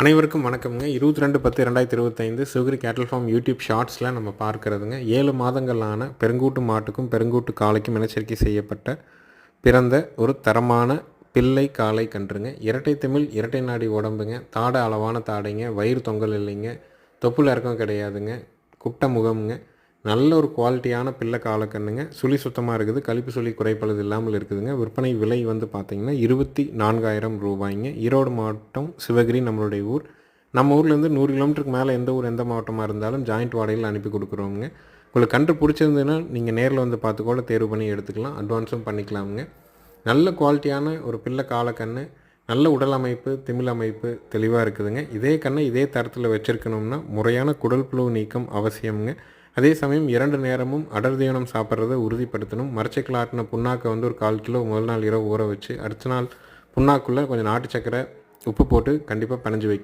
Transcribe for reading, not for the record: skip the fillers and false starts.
அனைவருக்கும் வணக்கம்ங்க. 22/10/2025 சிவகிரி கேட்டில் ஃபார்ம் யூடியூப் ஷார்ட்ஸில் நம்ம பார்க்குறதுங்க 7 மாதங்களான பெருங்கூட்டு மாட்டுக்கும் பெருங்கூட்டு காளைக்கும் இனச்சேர்க்கை செய்யப்பட்ட பிறந்த ஒரு தரமான பிள்ளை காளை கன்றுங்க. இரட்டை தமிழ் இரட்டை நாடி உடம்புங்க, தாடை அளவான தாடைங்க, வயிறு தொங்கல் இல்லைங்க, தொப்புள் இறக்கம் கிடையாதுங்க, குட்டை முகமுங்க, நல்ல ஒரு குவாலிட்டியான பிள்ளை காளைக்கண்ணுங்க. சுழி சுத்தமாக இருக்குது, கழிப்பு சுழி குறைப்பழுது இல்லாமல் இருக்குதுங்க. விற்பனை விலை வந்து பார்த்திங்கன்னா 24,000 ரூபாய்ங்க. ஈரோடு மாவட்டம் சிவகிரி நம்மளுடைய ஊர். நம்ம ஊர்லேருந்து 100 கிலோமீட்டருக்கு மேலே எந்த ஊர் எந்த மாவட்டமாக இருந்தாலும் ஜாயிண்ட் வாடகையில் அனுப்பி கொடுக்குறோங்க. உங்களுக்கு கன்று பிடிச்சிருந்ததுன்னா நீங்கள் நேரில் வந்து பார்த்து கூட தேர்வு பண்ணி எடுத்துக்கலாம், அட்வான்ஸும் பண்ணிக்கலாமுங்க. நல்ல குவாலிட்டியான ஒரு பிள்ளை காளைக்கன்று, நல்ல உடல் அமைப்பு, திமிழ் அமைப்பு தெளிவாக இருக்குதுங்க. இதே கண்ணை இதே தரத்தில் வச்சுருக்கணும்னா முறையான குடல் புழு நீக்கம் அவசியமுங்க. அதே சமயம் 2 நேரமும் அடர் தீவனம் சாப்பிட்றத உறுதிப்படுத்தணும். மரச்செக்கில் ஆட்டின புண்ணாக்கை வந்து ஒரு 1/4 கிலோ முதல் நாள் இரவு ஊற வச்சு அடுத்த நாள் புண்ணாக்குள்ளே கொஞ்சம் நாட்டு சக்கரை உப்பு போட்டு கண்டிப்பாக பிணைஞ்சு வைக்கணும்.